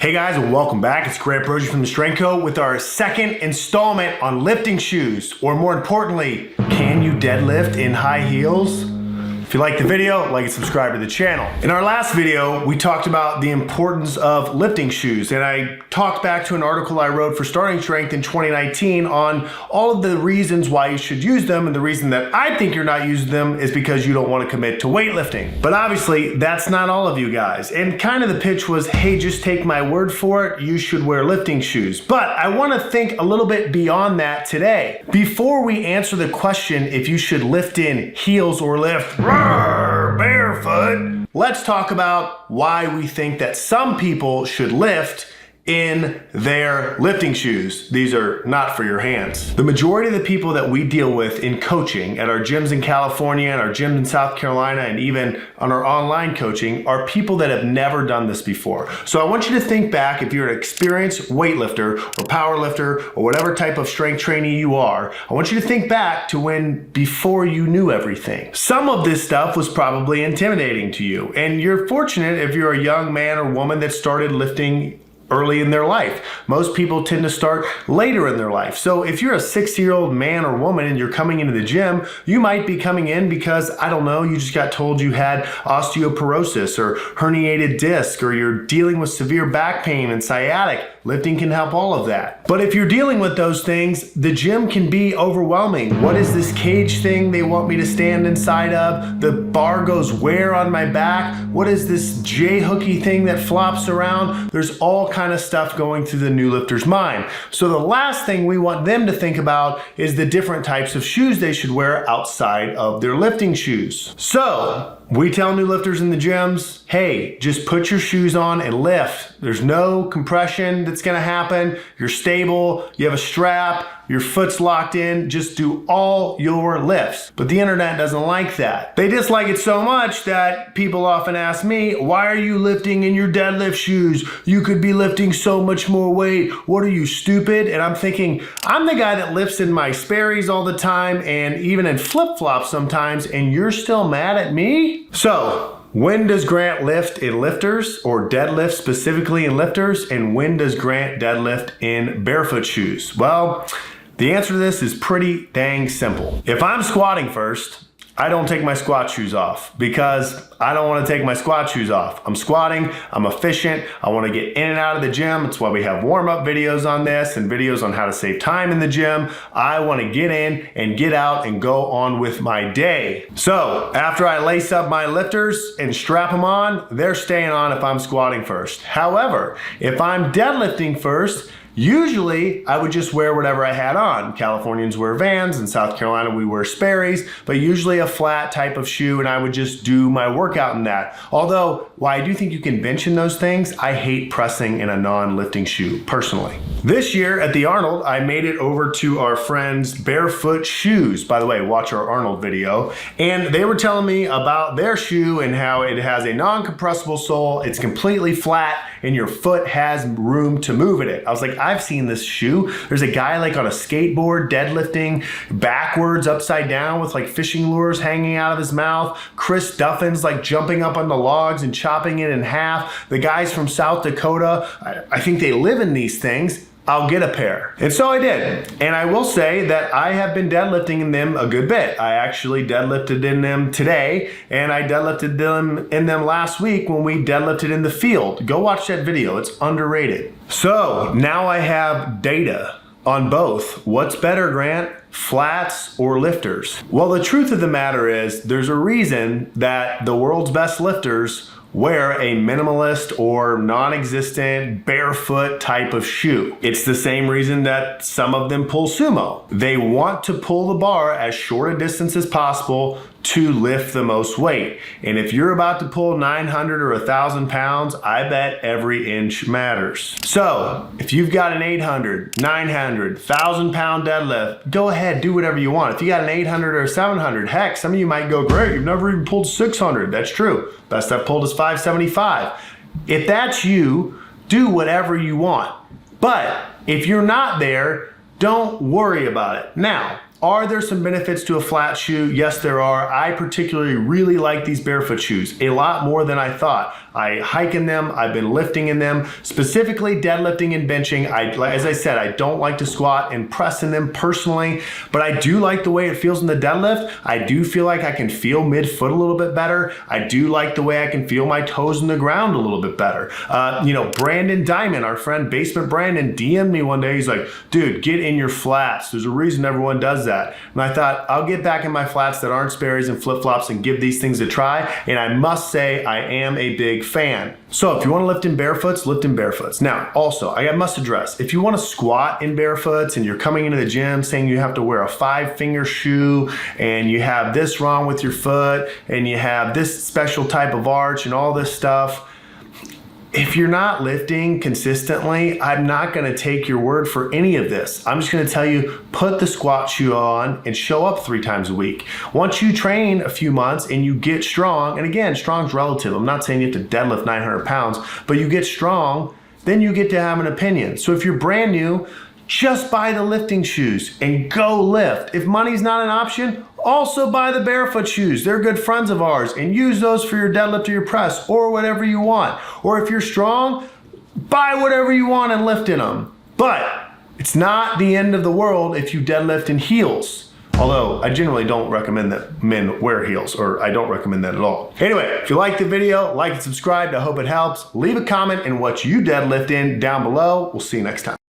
Hey guys, and welcome back. It's Grant Broggi from the Strength Coach with our second installment on lifting shoes, or more importantly, can you deadlift in high heels? If you like the video, like and subscribe to the channel. In our last video, we talked about the importance of lifting shoes, and I talked back to an article I wrote for Starting Strength in 2019 on all of the reasons why you should use them, and the reason that I think you're not using them is because you don't want to commit to weightlifting. But obviously, that's not all of you guys. And kind of the pitch was, hey, just take my word for it, you should wear lifting shoes. But I want to think a little bit beyond that today. Before we answer the question if you should lift in heels or lift barefoot, let's talk about why we think that some people should lift in their lifting shoes. These are not for your hands. The majority of the people that we deal with in coaching at our gyms in California and our gyms in South Carolina and even on our online coaching are people that have never done this before. So I want you to think back, if you're an experienced weightlifter or power lifter or whatever type of strength trainee you are, I want you to think back to when before you knew everything. Some of this stuff was probably intimidating to you, and you're fortunate if you're a young man or woman that started lifting early in their life. Most people tend to start later in their life. So if you're a 60-year-old man or woman and you're coming into the gym, you might be coming in because, I don't know, you just got told you had osteoporosis or herniated disc, or you're dealing with severe back pain and sciatic. Lifting can help all of that. But if you're dealing with those things, the gym can be overwhelming. What is this cage thing they want me to stand inside of? The bar goes where on my back? What is this J-hooky thing that flops around? There's all kind of stuff going through the new lifter's mind. So the last thing we want them to think about is the different types of shoes they should wear outside of their lifting shoes. So we tell new lifters in the gyms, hey, just put your shoes on and lift. There's no compression that's gonna happen. You're stable, you have a strap, your foot's locked in, just do all your lifts. But the internet doesn't like that. They dislike it so much that people often ask me, why are you lifting in your deadlift shoes? You could be lifting so much more weight. What are you, stupid? And I'm thinking, I'm the guy that lifts in my Sperry's all the time and even in flip-flops sometimes, and you're still mad at me? So, when does Grant lift in lifters, or deadlift specifically in lifters, and when does Grant deadlift in barefoot shoes? Well, the answer to this is pretty dang simple. If I'm squatting first, I don't take my squat shoes off because I don't want to take my squat shoes off. I'm squatting, I'm efficient, I want to get in and out of the gym. That's why we have warm-up videos on this and videos on how to save time in the gym. I want to get in and get out and go on with my day. So after I lace up my lifters and strap them on, they're staying on if I'm squatting first. However, if I'm deadlifting first, usually, I would just wear whatever I had on. Californians wear Vans, in South Carolina we wear Sperry's, but usually a flat type of shoe, and I would just do my workout in that. Although, while I do think you can bench in those things, I hate pressing in a non-lifting shoe, personally. This year at the Arnold, I made it over to our friends' barefoot shoes. By the way, watch our Arnold video. And they were telling me about their shoe and how it has a non-compressible sole, it's completely flat, and your foot has room to move in it. I was like, I've seen this shoe. There's a guy like on a skateboard deadlifting backwards, upside down with like fishing lures hanging out of his mouth. Chris Duffin's like jumping up on the logs and chopping it in half. The guys from South Dakota, I think they live in these things. I'll get a pair. And so I did. And I will say that I have been deadlifting in them a good bit. I actually deadlifted in them today, and I deadlifted them in them last week when we deadlifted in the field. Go watch that video, it's underrated. So now I have data on both. What's better, Grant? Flats or lifters? Well, the truth of the matter is there's a reason that the world's best lifters wear a minimalist or non-existent barefoot type of shoe. It's the same reason that some of them pull sumo. They want to pull the bar as short a distance as possible to lift the most weight. And if you're about to pull 900 or 1,000 pounds, I bet every inch matters. So if you've got an 800, 900, 1,000 pound deadlift, go ahead, do whatever you want. If you got an 800 or 700, heck, some of you might go, great, you've never even pulled 600. That's true. Best I've pulled is 575. If that's you, do whatever you want. But if you're not there, don't worry about it. Now, Are there some benefits to a flat shoe? Yes, there are. I particularly really like these barefoot shoes a lot more than I thought. I hike in them. I've been lifting in them, specifically deadlifting and benching. As I said, I don't like to squat and press in them personally, but I do like the way it feels in the deadlift. I do feel like I can feel midfoot a little bit better. I do like the way I can feel my toes in the ground a little bit better. Brandon Diamond, our friend Basement Brandon, DM'd me one day. He's like, dude, get in your flats. There's a reason everyone does that. And I thought, I'll get back in my flats that aren't Sperry's and flip-flops and give these things a try. And I must say, I am a big fan. So if you want to lift in barefoots, lift in barefoots. Now, also, I must address, if you want to squat in barefoots and you're coming into the gym saying you have to wear a 5-finger shoe and you have this wrong with your foot and you have this special type of arch and all this stuff, if you're not lifting consistently, I'm not going to take your word for any of this. I'm just going to tell you, put the squat shoe on and show up 3 times a week. Once you train a few months and you get strong, and again, strong's relative. I'm not saying you have to deadlift 900 pounds, but you get strong, then you get to have an opinion. So if you're brand new, just buy the lifting shoes and go lift. If money's not an option, also buy the barefoot shoes. They're good friends of ours and use those for your deadlift or your press or whatever you want. Or if you're strong, buy whatever you want and lift in them. But it's not the end of the world if you deadlift in heels. Although I generally don't recommend that men wear heels, or I don't recommend that at all. Anyway, if you like the video, like and subscribe. I hope it helps. Leave a comment in what you deadlift in down below. We'll see you next time.